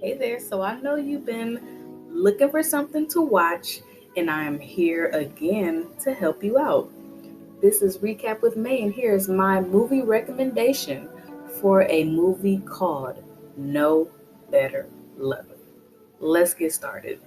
Hey there, so I know you've been looking for something to watch, and I am here again to help you out. This is Recap with May, and here's my movie recommendation for a movie called No Better Love. Let's get started.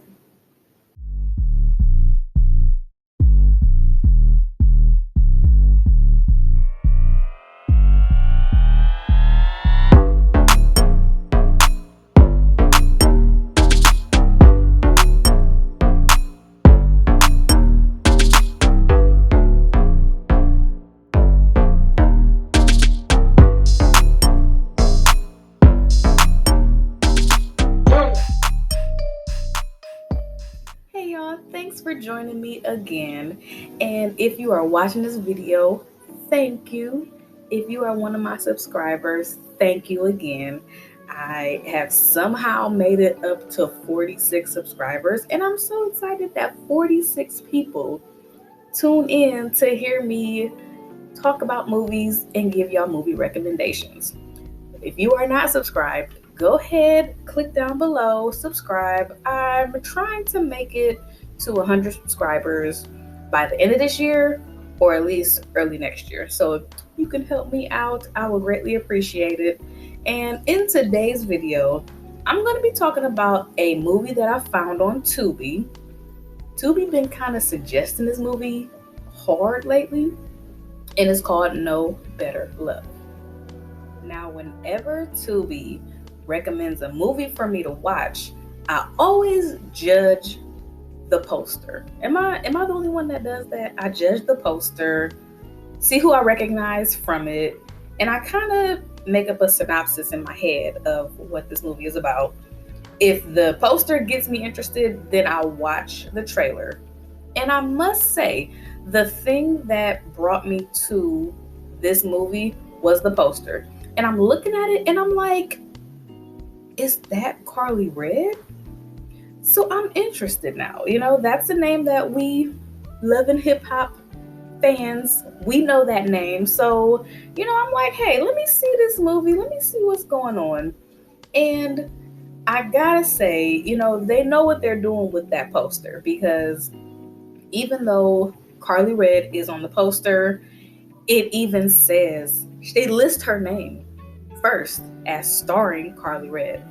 Hey y'all, thanks for joining me again. And if you are watching this video, thank you. If you are one of my subscribers, thank you again. I have somehow made it up to 46 subscribers, and I'm so excited that 46 people tune in to hear me talk about movies and give y'all movie recommendations. If you are not subscribed, go ahead, click down below, subscribe. I'm trying to make it to 100 subscribers by the end of this year or at least early next year. So if you can help me out, I would greatly appreciate it. And in today's video, I'm going to be talking about a movie that I found on Tubi. Tubi been kind of suggesting this movie hard lately, and it's called No Better Love. Now, whenever Tubi recommends a movie for me to watch, I always judge the poster. Am I the only one that does that? I judge the poster, see who I recognize from it, and I kind of make up a synopsis in my head of what this movie is about. If the poster gets me interested, then I'll watch the trailer. And I must say, the thing that brought me to this movie was the poster. And I'm looking at it and I'm like, is that Carly Red? So I'm interested now. That's a name that we love in hip hop fans. We know that name. So, I'm like, hey, let me see this movie. Let me see what's going on. And I gotta say, they know what they're doing with that poster because even though Carly Red is on the poster, it even says they list her name first as starring Carly Red.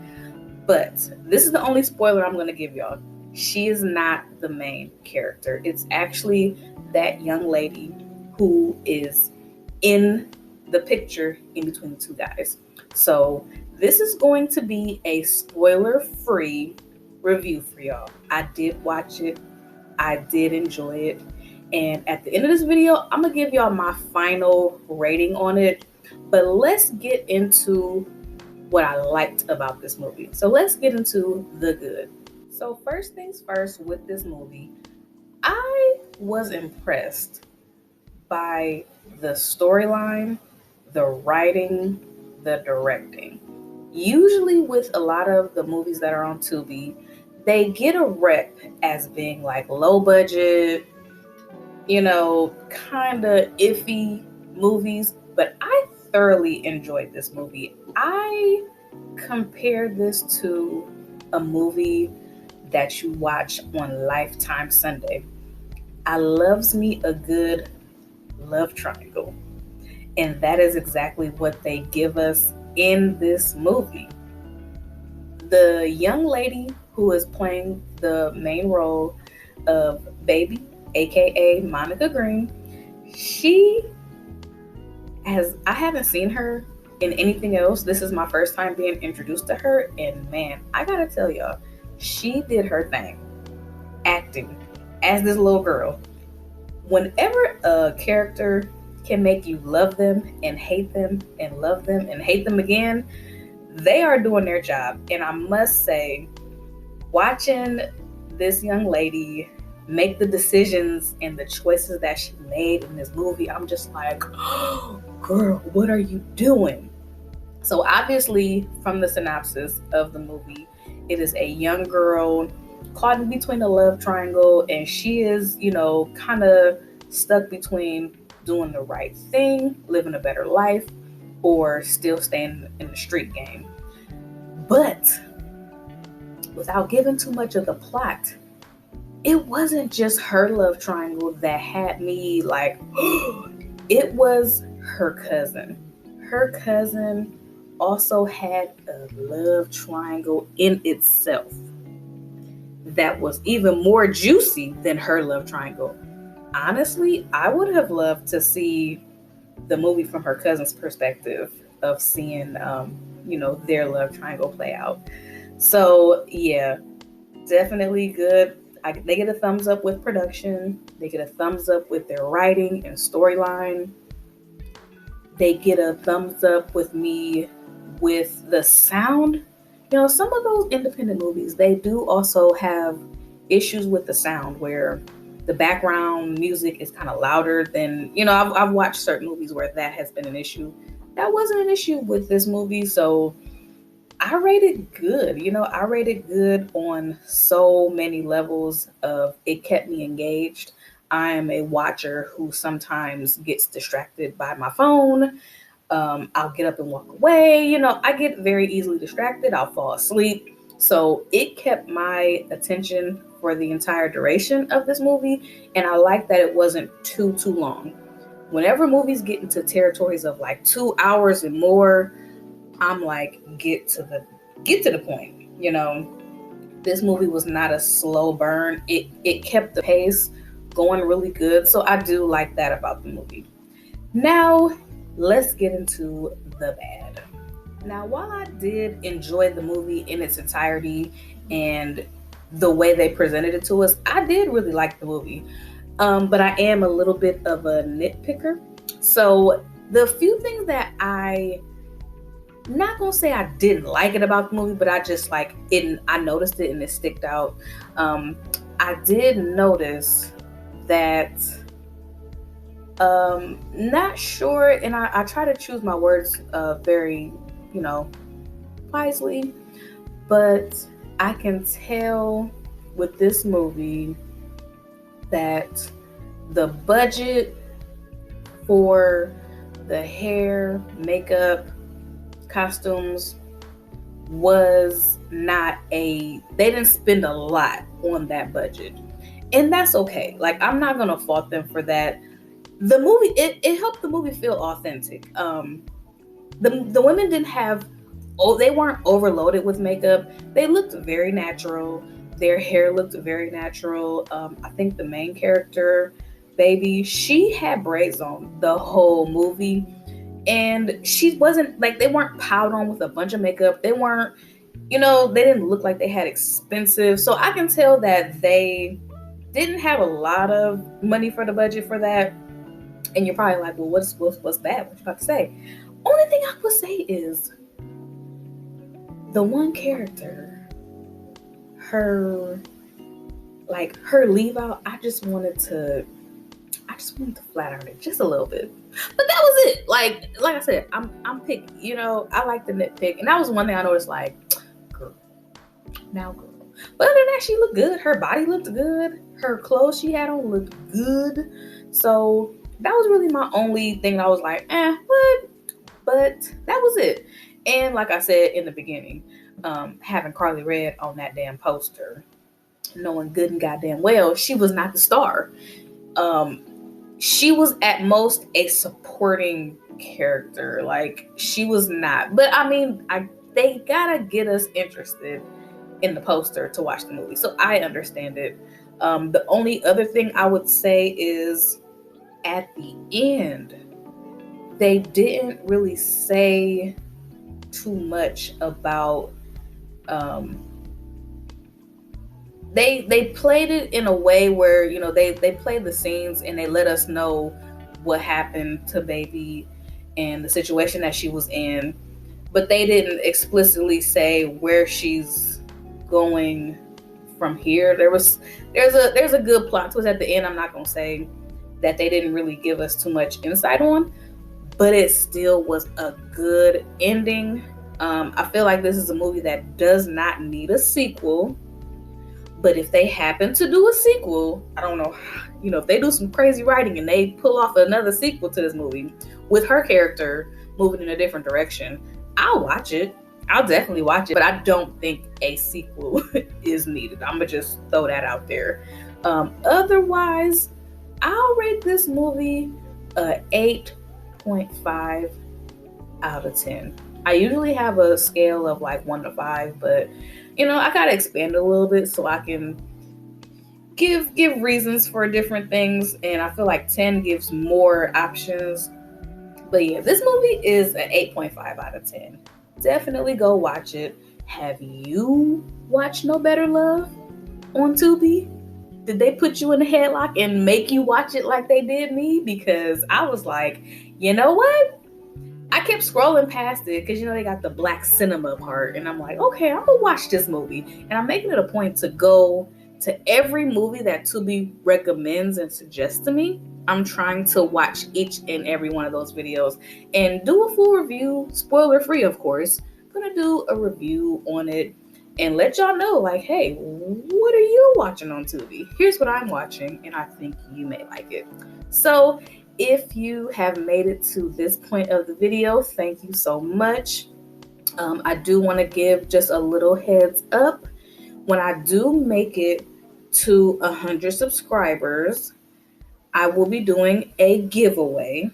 But this is the only spoiler I'm going to give y'all. She is not the main character. It's actually that young lady who is in the picture in between the two guys. So this is going to be a spoiler-free review for y'all. I did watch it. I did enjoy it. And at the end of this video, I'm going to give y'all my final rating on it. But let's get into what I liked about this movie. So let's get into the good. So first things first with this movie, I was impressed by the storyline, the writing, the directing. Usually with a lot of the movies that are on Tubi, they get a rep as being like low budget, kind of iffy movies, but I thoroughly enjoyed this movie. I compare this to a movie that you watch on Lifetime Sunday. I loves me a good love triangle, and that is exactly what they give us in this movie. The young lady who is playing the main role of Baby, aka Monica Green, she I haven't seen her in anything else. This is my first time being introduced to her, and man, I gotta tell y'all, she did her thing acting as this little girl. Whenever a character can make you love them and hate them and love them and hate them again, they are doing their job. And I must say, watching this young lady make the decisions and the choices that she made in this movie, I'm just like, oh, girl, what are you doing? So obviously, from the synopsis of the movie, it is a young girl caught in between a love triangle, and she is, kind of stuck between doing the right thing, living a better life, or still staying in the street game. But without giving too much of the plot, it wasn't just her love triangle that had me like, it was her cousin. Her cousin also had a love triangle in itself that was even more juicy than her love triangle. Honestly, I would have loved to see the movie from her cousin's perspective of seeing, their love triangle play out. So yeah, definitely good. They get a thumbs up with production. They get a thumbs up with their writing and storyline. They get a thumbs up with me with the sound. Some of those independent movies, they do also have issues with the sound where the background music is kind of louder than, I've watched certain movies where that has been an issue. That wasn't an issue with this movie, so I rate it good. I rate it good on so many levels of it kept me engaged. I am a watcher who sometimes gets distracted by my phone. I'll get up and walk away. I get very easily distracted. I'll fall asleep. So it kept my attention for the entire duration of this movie. And I like that it wasn't too long. Whenever movies get into territories of like 2 hours and more, I'm like, get to the point. This movie was not a slow burn. It kept the pace going really good. So I do like that about the movie. Now, let's get into the bad. Now, while I did enjoy the movie in its entirety and the way they presented it to us, I did really like the movie. But I am a little bit of a nitpicker. So the few things that not gonna say I didn't like it about the movie, but I just like it. I noticed it and it sticked out. I did notice that not sure, and I try to choose my words very, wisely, but I can tell with this movie that the budget for the hair, makeup, costumes was not they didn't spend a lot on that budget. And that's okay. Like, I'm not gonna fault them for that. The movie, it helped the movie feel authentic. The women didn't have, they weren't overloaded with makeup. They looked very natural. Their hair looked very natural. I think the main character, Baby, she had braids on the whole movie. And she wasn't like, they weren't piled on with a bunch of makeup. They weren't, they didn't look like they had expensive. So I can tell that they didn't have a lot of money for the budget for that. And you're probably like, well, what's bad? What you about to say? Only thing I would say is the one character, her leave out, I just wanted to flat out it just a little bit. But that was it. Like I said, I'm picky. I like the nitpick. And that was one thing I noticed, like, girl. But other than that, she looked good. Her body looked good. Her clothes she had on looked good. So that was really my only thing I was like, but that was it. And like I said in the beginning, having Carly Red on that damn poster, knowing good and goddamn well she was not the star. She was at most a supporting character. Like, she was not. But I mean, they gotta get us interested in the poster to watch the movie. So I understand it. The only other thing I would say is at the end, they didn't really say too much about they played it in a way where, they played the scenes and they let us know what happened to Baby and the situation that she was in, but they didn't explicitly say where she's going from here. There's a good plot twist at the end. I'm not gonna say that they didn't really give us too much insight on, but it still was a good ending. I feel like this is a movie that does not need a sequel. But if they happen to do a sequel, I don't know, if they do some crazy writing and they pull off another sequel to this movie with her character moving in a different direction, I'll watch it. I'll definitely watch it. But I don't think a sequel is needed. I'm gonna just throw that out there. Otherwise, I'll rate this movie a 8.5 out of 10. I usually have a scale of like 1 to 5, but I gotta expand a little bit so I can give reasons for different things, and I feel like 10 gives more options. But yeah, this movie is an 8.5 out of 10. Definitely go watch it. Have you watched No Better Love on Tubi? Did they put you in a headlock and make you watch it like they did me? Because I was like, you know what? I kept scrolling past it because, they got the black cinema part. And I'm like, okay, I'm going to watch this movie. And I'm making it a point to go to every movie that Tubi recommends and suggests to me. I'm trying to watch each and every one of those videos and do a full review, spoiler free, of course. I'm going to do a review on it and let y'all know, like, hey, what are you watching on Tubi? Here's what I'm watching, and I think you may like it. So if you have made it to this point of the video, thank you so much. I do want to give just a little heads up. When I do make it to 100 subscribers, I will be doing a giveaway,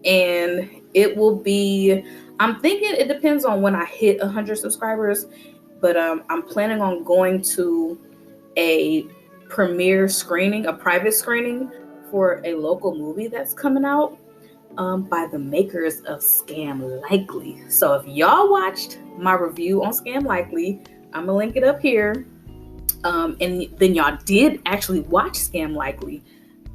and it will be, I'm thinking it depends on when I hit 100 subscribers, but I'm planning on going to a premiere screening, a private screening for a local movie that's coming out by the makers of Scam Likely. So if y'all watched my review on Scam Likely, I'm gonna link it up here. And then y'all did actually watch Scam Likely.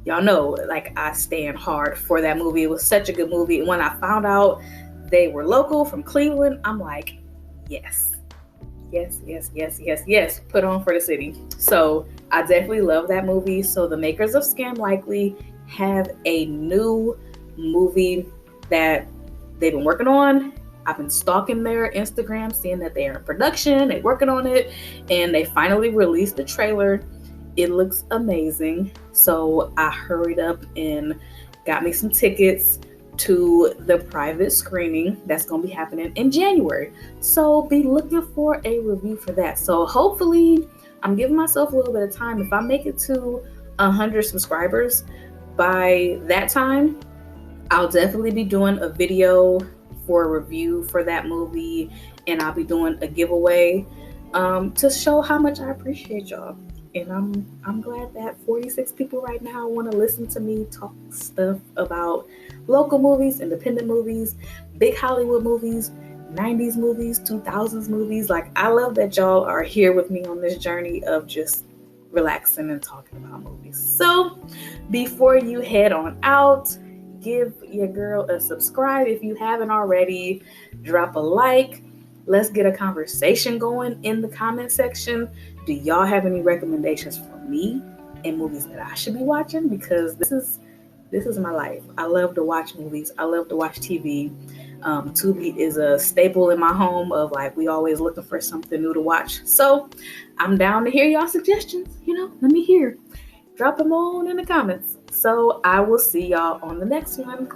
Y'all know, like, I stand hard for that movie. It was such a good movie. And when I found out they were local from Cleveland, I'm like, yes. Put on for the city. So I definitely love that movie. So the makers of Scam Likely have a new movie that they've been working on. I've been stalking their Instagram, seeing that they're in production, they're working on it, and they finally released the trailer. It looks amazing. So I hurried up and got me some tickets to the private screening that's going to be happening in January. So be looking for a review for that. So hopefully I'm giving myself a little bit of time. If I make it to 100 subscribers by that time, I'll definitely be doing a video for a review for that movie, and I'll be doing a giveaway to show how much I appreciate y'all. And I'm glad that 46 people right now want to listen to me talk stuff about local movies, independent movies, big Hollywood movies, 90s movies, 2000s movies. Like, I love that y'all are here with me on this journey of just relaxing and talking about movies. So before you head on out, give your girl a subscribe if you haven't already. Drop a like. Let's get a conversation going in the comment section. Do y'all have any recommendations for me and movies that I should be watching? Because this is my life. I love to watch movies. I love to watch TV. Tubi is a staple in my home of, like, we always looking for something new to watch. So I'm down to hear y'all suggestions. Let me hear. Drop them on in the comments. So I will see y'all on the next one.